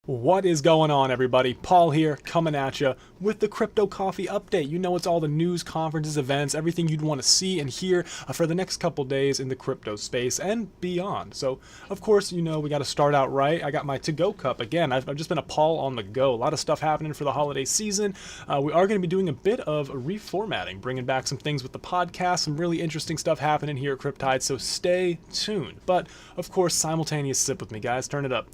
What is going on, everybody? Paul here, coming at you with the Crypto Coffee Update. You know, it's all the news, conferences, events, everything you'd want to see and hear for the next couple days in the crypto space and beyond. So, of course, you know, we got to start out right. I got my to-go cup again. I've just been a Paul on the go. A lot of stuff happening for the holiday season. We are going to be doing a bit of reformatting, bringing back some things with the podcast, some really interesting stuff happening here at Cryptide, so stay tuned. But, of course, simultaneous sip with me, guys. Turn it up.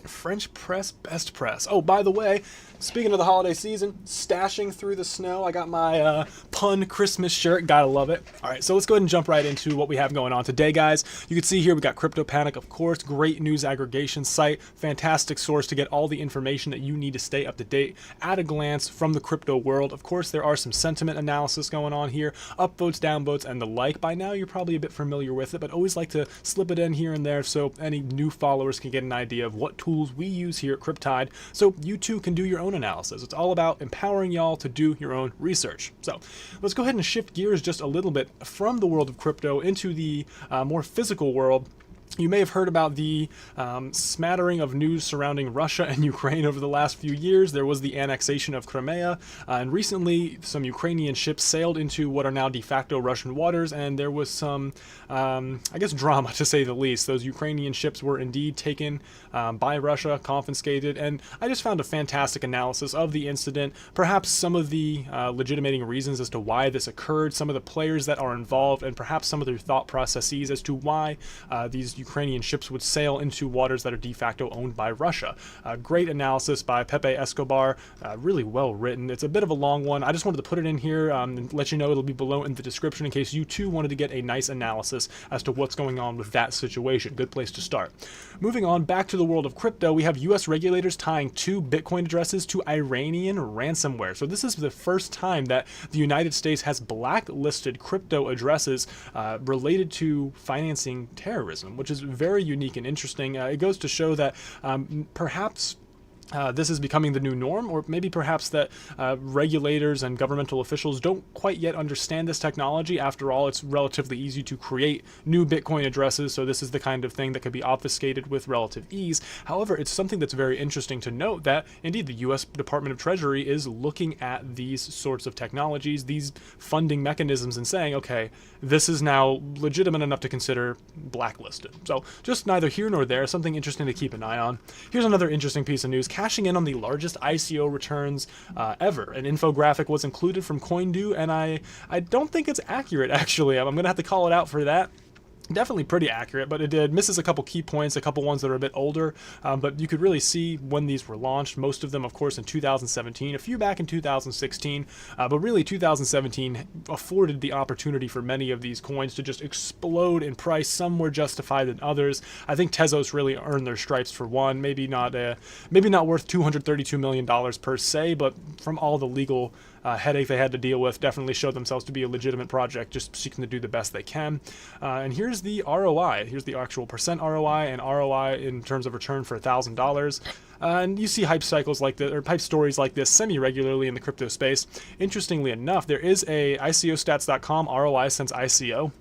French press, best press. Oh, by the way, speaking of the holiday season, stashing through the snow, I got my pun Christmas shirt. Gotta love it. All right, so let's go ahead and jump right into what we have going on today, guys. You can see here we got Crypto Panic, of course, great news aggregation site, fantastic source to get all the information that you need to stay up to date at a glance from the crypto world. Of course, there are some sentiment analysis going on here, upvotes, downvotes, and the like. By now, you're probably a bit familiar with it, but always like to slip it in here and there so any new followers can get an idea of what tools we use here at Cryptide, so you too can do your own analysis. It's all about empowering y'all to do your own research. So let's go ahead and shift gears just a little bit from the world of crypto into the more physical world. You may have heard about the smattering of news surrounding Russia and Ukraine over the last few years. There was the annexation of Crimea, and recently some Ukrainian ships sailed into what are now de facto Russian waters, and there was some, I guess, drama to say the least. Those Ukrainian ships were indeed taken by Russia, confiscated, and I just found a fantastic analysis of the incident, perhaps some of the legitimating reasons as to why this occurred, some of the players that are involved, and perhaps some of their thought processes as to why these Ukrainian ships would sail into waters that are de facto owned by Russia. Great analysis by Pepe Escobar, really well written. It's a bit of a long one. I just wanted to put it in here and let you know it'll be below in the description in case you too wanted to get a nice analysis as to what's going on with that situation. Good place to start. Moving on back to the world of crypto, we have US regulators tying 2 Bitcoin addresses to Iranian ransomware. So this is the first time that the United States has blacklisted crypto addresses related to financing terrorism, which is very unique and interesting. It goes to show that perhaps this is becoming the new norm, or maybe perhaps that regulators and governmental officials don't quite yet understand this technology. After all, it's relatively easy to create new Bitcoin addresses, so this is the kind of thing that could be obfuscated with relative ease. However, it's something that's very interesting to note that, indeed, the U.S. Department of Treasury is looking at these sorts of technologies, these funding mechanisms, and saying, okay, this is now legitimate enough to consider blacklisted. So just neither here nor there, something interesting to keep an eye on. Here's another interesting piece of news. Cashing in on the largest ICO returns ever. An infographic was included from Coingeek, and I don't think it's accurate, actually. I'm going to have to call it out for that. Definitely pretty accurate, but it misses a couple key points, a couple ones that are a bit older, but you could really see when these were launched. Most of them, of course, in 2017, a few back in 2016, but really 2017 afforded the opportunity for many of these coins to just explode in price. Some more justified than others. I think Tezos really earned their stripes for one. Maybe not worth $232 million per se, but from all the legal headache they had to deal with, definitely showed themselves to be a legitimate project, just seeking to do the best they can. And here's the ROI. Here's the actual percent ROI and ROI in terms of return for $1,000. And you see hype cycles like this, or hype stories like this semi-regularly in the crypto space. Interestingly enough, there is a ICOstats.com ROI since ICO.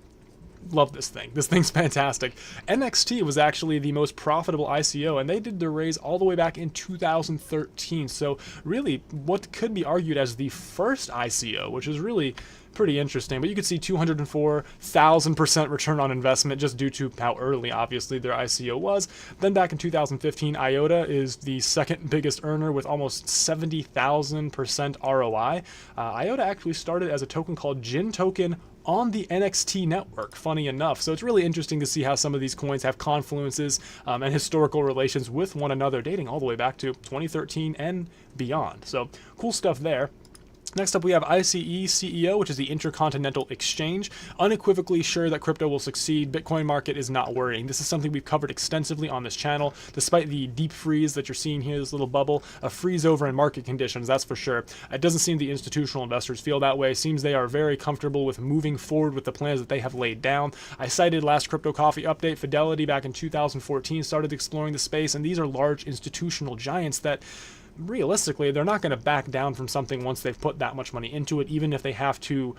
Love this thing. This thing's fantastic. NXT was actually the most profitable ICO, and they did their raise all the way back in 2013. So really, what could be argued as the first ICO, which is really pretty interesting. But you could see 204,000% return on investment just due to how early, obviously, their ICO was. Then back in 2015, IOTA is the second biggest earner with almost 70,000% ROI. IOTA actually started as a token called Jin Token on the NXT network, funny enough. So it's really interesting to see how some of these coins have confluences and historical relations with one another, dating all the way back to 2013 and beyond. So cool stuff there. Next up, we have ICISC, which is the Intercontinental Exchange. Unequivocally sure that crypto will succeed. Bitcoin market is not worrying. This is something we've covered extensively on this channel. Despite the deep freeze that you're seeing here, this little bubble, a freeze over in market conditions, that's for sure. It doesn't seem the institutional investors feel that way. It seems they are very comfortable with moving forward with the plans that they have laid down. I cited last Crypto Coffee update, Fidelity back in 2014 started exploring the space, and these are large institutional giants that realistically, they're not going to back down from something once they've put that much money into it, even if they have to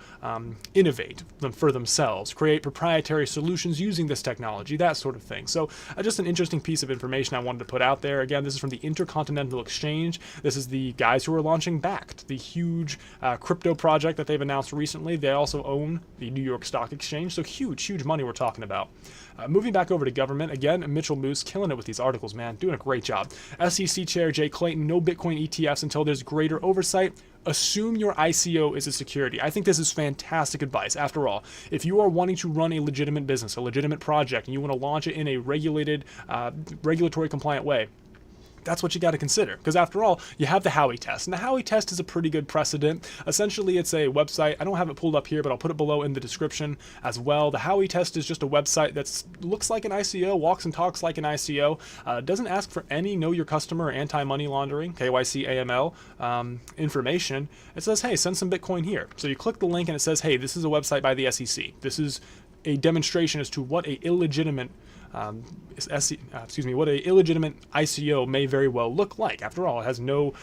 innovate them for themselves, create proprietary solutions using this technology, that sort of thing. So just an interesting piece of information I wanted to put out there. Again, this is from the Intercontinental Exchange. This is the guys who are launching Byte, the huge crypto project that they've announced recently. They also own the New York Stock Exchange, so huge money we're talking about. Moving back over to government, again, Mitchell Moose killing it with these articles, man, doing a great job. SEC Chair Jay Clayton, no Bitcoin ETFs until there's greater oversight. Assume your ICO is a security. I think this is fantastic advice. After all, if you are wanting to run a legitimate business, a legitimate project, and you want to launch it in a regulated, regulatory compliant way, that's what you got to consider, because after all, you have the Howey test, and the Howey test is a pretty good precedent. Essentially, it's a website. I don't have it pulled up here, but I'll put it below in the description as well. The Howey test is just a website that looks like an ICO, walks and talks like an ICO, doesn't ask for any know your customer or anti-money laundering, KYC, AML information. It says, hey, send some Bitcoin here. So you click the link and it says, hey, this is a website by the SEC. This is a demonstration as to what a illegitimate what a illegitimate ICO may very well look like. After all, it has no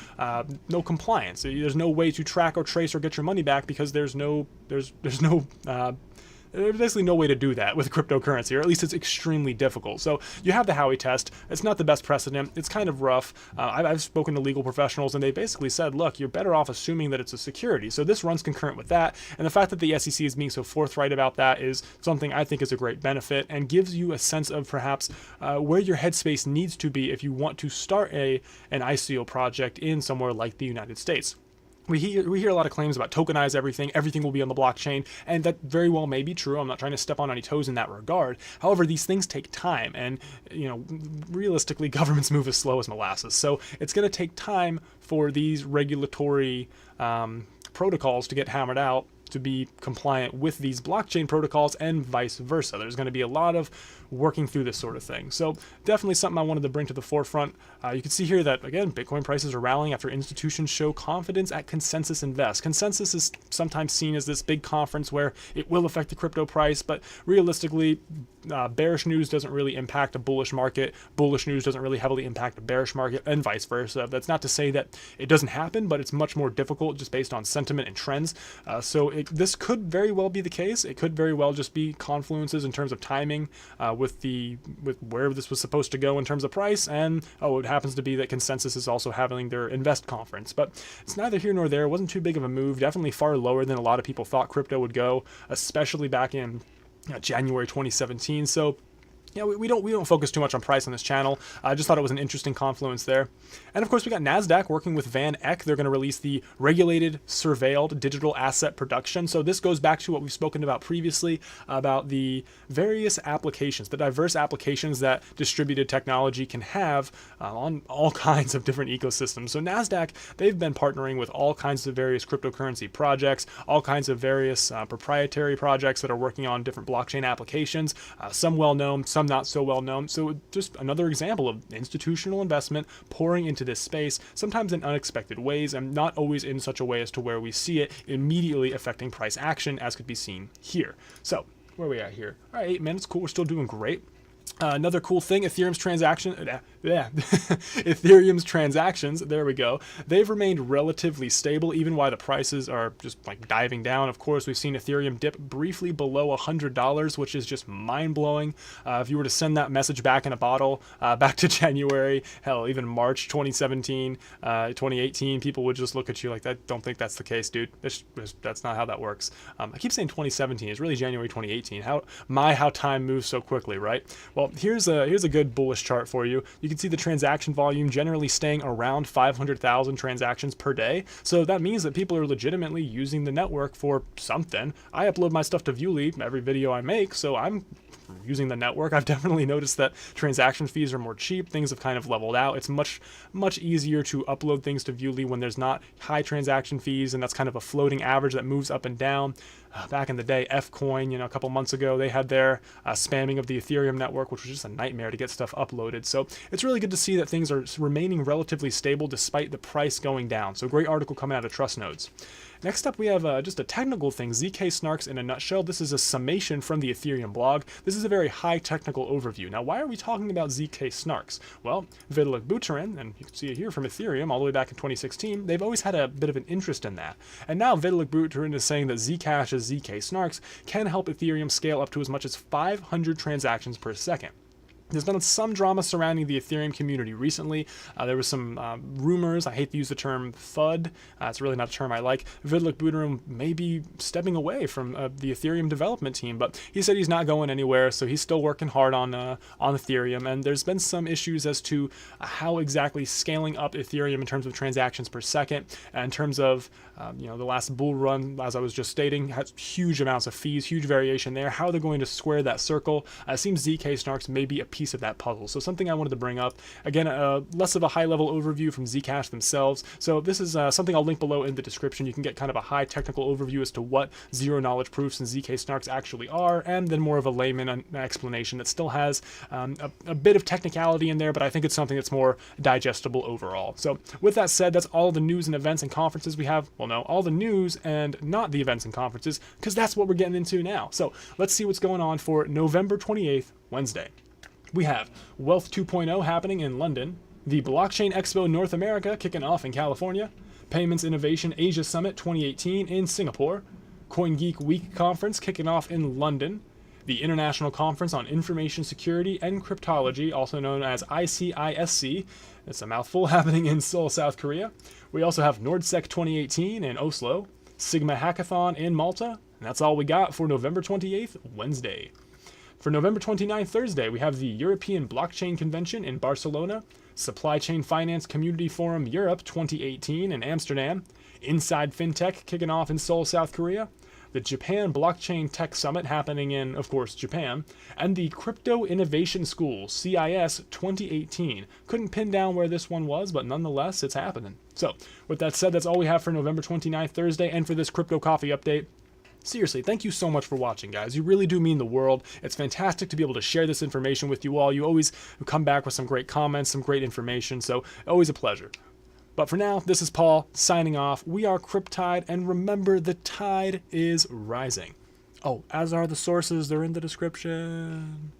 compliance. There's no way to track or trace or get your money back, because there's basically no way to do that with cryptocurrency, or at least it's extremely difficult. So you have the Howey test. It's not the best precedent. It's kind of rough. I've spoken to legal professionals, and they basically said, look, you're better off assuming that it's a security. So this runs concurrent with that. And the fact that the SEC is being so forthright about that is something I think is a great benefit, and gives you a sense of perhaps where your headspace needs to be if you want to start an ICO project in somewhere like the United States. We hear a lot of claims about tokenize everything will be on the blockchain, and that very well may be true. I'm not trying to step on any toes in that regard. However, these things take time, and realistically, governments move as slow as molasses. So it's going to take time for these regulatory protocols to get hammered out to be compliant with these blockchain protocols, and vice versa. There's going to be a lot of working through this sort of thing. So definitely something I wanted to bring to the forefront. You can see here that, again, Bitcoin prices are rallying after institutions show confidence at Consensus Invest. Consensus is sometimes seen as this big conference where it will affect the crypto price, but realistically, bearish news doesn't really impact a bullish market. Bullish news doesn't really heavily impact a bearish market, and vice versa. That's not to say that it doesn't happen, but it's much more difficult just based on sentiment and trends. This could very well be the case. It could very well just be confluences in terms of timing with where this was supposed to go in terms of price, and it happens to be that Consensus is also having their Invest conference. But it's neither here nor there. It wasn't too big of a move. Definitely far lower than a lot of people thought crypto would go, especially back in January 2017. So yeah, we don't focus too much on price on this channel. I just thought it was an interesting confluence there. And of course, we got Nasdaq working with Van Eck. They're going to release the regulated, surveilled digital asset production. So this goes back to what we've spoken about previously about the various applications, the diverse applications that distributed technology can have on all kinds of different ecosystems. So Nasdaq, they've been partnering with all kinds of various cryptocurrency projects, all kinds of various proprietary projects that are working on different blockchain applications, some well-known, some not so well known. So just another example of institutional investment pouring into this space, sometimes in unexpected ways, and not always in such a way as to where we see it immediately affecting price action, as could be seen here. So where are we at here? All right, 8 minutes, cool, we're still doing great. Another cool thing, Ethereum's transactions, there we go. They've remained relatively stable, even while the prices are just like diving down. Of course, we've seen Ethereum dip briefly below $100, which is just mind-blowing. If you were to send that message back in a bottle, back to January, hell, even March 2017, 2018, people would just look at you like, that. Don't think that's the case, dude. That's not how that works. I keep saying 2017, it's really January 2018. How time moves so quickly, right? Well, here's a good bullish chart for you. You can see the transaction volume generally staying around 500,000 transactions per day. So that means that people are legitimately using the network for something. I upload my stuff to Viewly every video I make, so I'm using the network. I've definitely noticed that transaction fees are more cheap. Things have kind of leveled out. It's much easier to upload things to Viewly when there's not high transaction fees, and that's kind of a floating average that moves up and down. back in the day, Fcoin, a couple months ago, they had their spamming of the Ethereum network, which was just a nightmare to get stuff uploaded. So it's really good to see that things are remaining relatively stable despite the price going down. So great article coming out of Trust Nodes. Next up, we have just a technical thing, ZK Snarks in a nutshell. This is a summation from the Ethereum blog. This is a very high technical overview. Now, why are we talking about ZK Snarks? Well, Vitalik Buterin, and you can see it here from Ethereum all the way back in 2016, they've always had a bit of an interest in that. And now Vitalik Buterin is saying that Zcash's ZK Snarks can help Ethereum scale up to as much as 500 transactions per second. There's been some drama surrounding the Ethereum community recently. There was some rumors, I hate to use the term FUD, it's really not a term I like. Vitalik Buterin may be stepping away from the Ethereum development team, but he said he's not going anywhere, so he's still working hard on Ethereum, and there's been some issues as to how exactly scaling up Ethereum in terms of transactions per second, and in terms of the last bull run, as I was just stating, has huge amounts of fees, huge variation there. How they're going to square that circle, it seems ZK Snarks may be a piece of that puzzle. So something I wanted to bring up. Again, less of a high-level overview from Zcash themselves. So this is something I'll link below in the description. You can get kind of a high technical overview as to what zero-knowledge proofs and ZK Snarks actually are, and then more of a layman explanation that still has a bit of technicality in there, but I think it's something that's more digestible overall. So with that said, that's all the news and events and conferences we have. Well, no, all the news and not the events and conferences, because that's what we're getting into now. So let's see what's going on for November 28th, Wednesday. We have Wealth 2.0 happening in London, the Blockchain Expo North America kicking off in California, Payments Innovation Asia Summit 2018 in Singapore, Coingeek Week Conference kicking off in London, the International Conference on Information Security and Cryptology, also known as ICISC, it's a mouthful, happening in Seoul, South Korea. We also have NordSec 2018 in Oslo, Sigma Hackathon in Malta, and that's all we got for November 28th, Wednesday. For November 29th, Thursday, we have the European Blockchain Convention in Barcelona, Supply Chain Finance Community Forum Europe 2018 in Amsterdam, Inside Fintech kicking off in Seoul, South Korea, the Japan Blockchain Tech Summit happening in, of course, Japan, and the Crypto Innovation School, CIS 2018. Couldn't pin down where this one was, but nonetheless, it's happening. So, with that said, that's all we have for November 29th, Thursday, and for this Crypto Coffee update. Seriously, thank you so much for watching, guys. You really do mean the world. It's fantastic to be able to share this information with you all. You always come back with some great comments, some great information, so always a pleasure. But for now, this is Paul, signing off. We are Cryptide, and remember, the tide is rising. Oh, as are the sources. They're in the description.